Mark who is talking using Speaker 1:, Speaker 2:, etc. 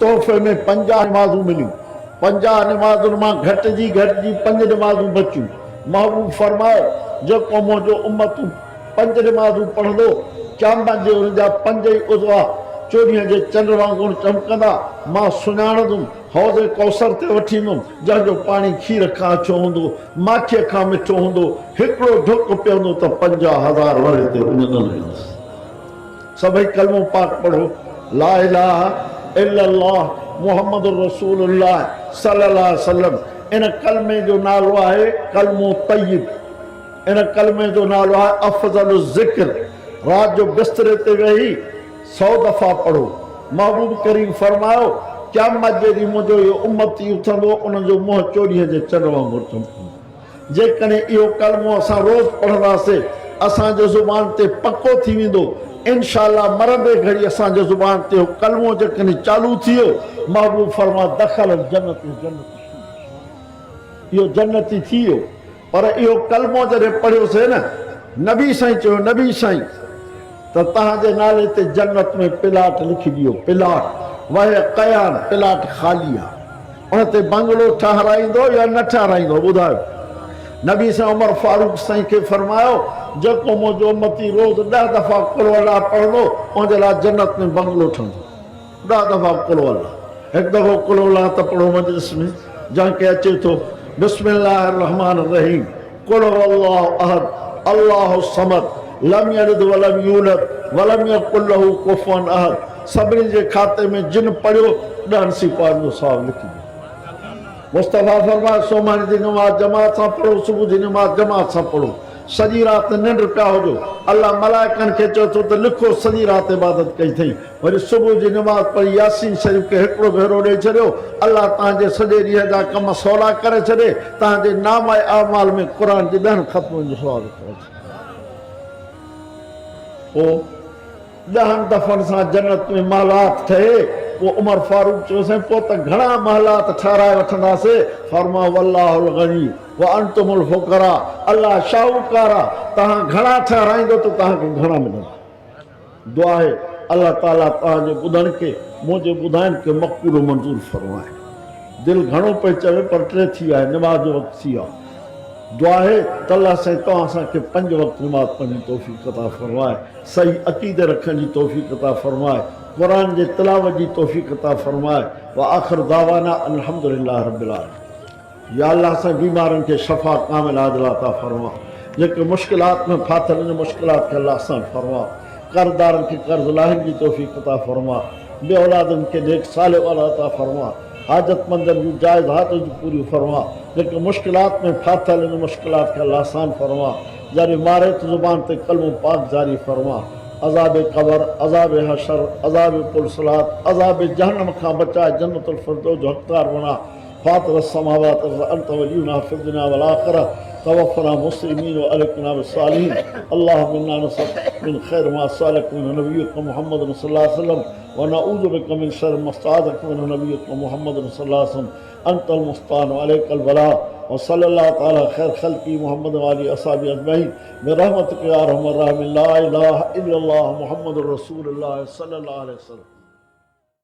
Speaker 1: तोहफ़े में 50 नमाज़ूं मिलियूं, 50 नमाज़ुनि मां घटिजी 5 नमाज़ूं बचियूं। महबूब फरमायो जेको मुंहिंजो उम्मतूं 5 नमाज़ूं पढ़ंदो, क़यामत जे हुन जा 5 ई उज़वा चोरीअ जे चंड वांगुरु चमकंदा। मां सुञाणंदुमि हौज़ कौसर ते वठी ईंदुमि जंहिंजो पाणी खीर खां अछो हूंदो, माखीअ खां मिठो हूंदो। हिकिड़ो ढुक पीअंदो त 50,000 वरे ते वञंदो वेंदुसि। सभई कलमो पाक पढ़ो, ला इलाहा इल्लल्लाह मुहम्मदुर रसूलुल्लाह सल्लल्लाहु अलैहि वसल्लम। इन कलमे जो नालो आहे कलमो तय्यब। इन कलमे जो नालो आहे अफ़ज़लु ज़िक्र। रात जो बिस्तरे ते वेही 100 दफ़ा पढ़ो। महबूब करीम फरमायो क़यामत जे ॾींहुं मुंहिंजो इहो उम्मती उथंदो, उनजो मुंहुं चोरीअ जे चंड वांगुरु चमकंदो। जेकॾहिं इहो कलमो असां रोज़ पढ़ंदासीं, असांजे ज़ुबान ते पको थी वेंदो। इंशाअल्लाह मरंदे घड़ी असांजे ज़ुबान ते कलमो जेकॾहिं चालू थी वियो, महबूब फरमा दख़ल जन्नत, इहो जन्नती थी वियो। पर इहो कलमो जॾहिं पढ़ियोसीं न, नबी साईं चयो, नबी साईं त तव्हांजे नाले ते जन्नत में प्लाट लिखी ॾियो। प्लाट वहे कयान, प्लाट ख़ाली आहे, उन ते बंगलो ठहिराईंदो या न ठहिराईंदो ॿुधायो। नबी साईं उमर फारूक साईं खे फरमायो जेको मुंहिंजो उम्मती रोज़ 10 दफ़ा कुल अल्लाह पढ़ंदो, उनजे लाइ जन्नत में बंगलो ठहंदो। 10 दफ़ा कुल अल्लाह, हिकु दफ़ो कुल अल्लाह त पढ़ो मजलिस में, जंहिंखे अचे थो बिस्मिल्लाहिर रहमानिर रहीम, कुल अल्लाहु अहद अल्लाहु समद लम यलिद वलम यूलद वलम यकुल लहू कुफुवन अहद। सभिनी जे खाते में जिन पढ़ियो 10 सिपाहियुनि जो साहब लिखी ॾियो। मुस्तफ़ा फरमाए सोमानी जी नमाज़ जमात सां पढ़ो, सुबुह जी नमाज़ जमात सां पढ़ो। सॼी राति निंड पिया हुजो, अल्लाह मलाइकनि खे चयो थो त लिखो सॼी राति इबादत कई अथई। वरी सुबुह जी नमाज़ पढ़ी यासीन शरीफ़ खे हिकिड़ो भेरो ॾेई छॾियो, अल्लाह तव्हांजे सॼे ॾींहं जा कम सवला करे छॾे, तव्हांजे नाम अमाल में क़ुर जी 10 ख़तमनि जो सुवाल करे छॾे। पोइ 10 दफ़नि सां जन्नत में महलात ठहे। पोइ उमर फारूक चयोसीं पोइ त घणा महलात ठहिराए वठंदासीं। फरमा वल्लाहुल गनी व अंतुमुल फुकरा, अल्लाह शाहूकार आहे, तव्हां घणा ठहिराईंदो त तव्हांखे घणा मिलंदा। दुआ आहे अल्लाह ताला तव्हांजे ॿुधण खे मुंहिंजे ॿुधाइण खे मक़बूल मंज़ूर फरमाए। दिलि घणो पई चवे पर 3 थी आहे, नमाज़ जो वक़्तु थी आहे। दुआ आहे त अल्लाह साईं तव्हां असांखे 5 वक़्त नमाज़ पढ़ण जी तौफ़ीक़ अता फरमाए, सही अक़ीदे रखण जी तौफ़ीक़ अता फरमाए, क़ुरान जे तिलावत जी तौफ़ीक़ अता फरमाए। व आख़िर दावाना अल्हम्दुलिल्लाह रब्बिल आलमीन। या अल्लाह साईं बीमारनि खे शफ़ा कामिल आजिल अता फरमा। जेके मुश्किलात में फाथल आहिनि मुश्किलात खे अल्लाह आसान फरमा। कर्ज़दारनि खे कर्ज़ लाहिण जी तौफ़ीक़ अता फरमा। बे औलादनि खे नेक साले वाला अता फरमा। हाजतमंदनि जूं जाइज़ हाजतूं पूरियूं फरमा। जेके मुश्किलात में फाथल आहिनि मुश्किलात खे अल्लाह आसान फरमा। जारी मारे त ज़ुबान ते कलमो पाक जारी फरमा। अज़ाब क़बर, अज़ाब हशर, अज़ाब पुलसलात, अज़ाब जहन्नम खां बचाए, जन्नतुल फिरदौस जो हक़दार बना। फातिर अस्समावात अंत वलियुना फिद दुनिया वल आखिरह, तवफ़ना मुस्लिमीन व अलहिक़ना बिस्सालिहीन। अल्लाहुम्मा इन्ना नसअलुका मिन खैरि मा सअलक मिन्हु नबियुका मुहम्मद सल्लल्लाहु अलैहि वसल्लम व नऊज़ु बिका मिन शर्रि मा इस्तअज़क मिन्हु नबियुका मुहम्मद सल्लल्लाहु अलैहि वसल्लम। अंतल मुस्तान व अलैकल बला व सल्लल्लाहु तआला खैर खल्क़ी मुहम्मद व आलिहि अस्हाबी अजमईन बिरहमतिका या अरहमर राहिमीन। ला इलाहा इल्लल्लाह मुहम्मदुर रसूलुल्लाह सल्लल्लाहु अलैहि वसल्लम।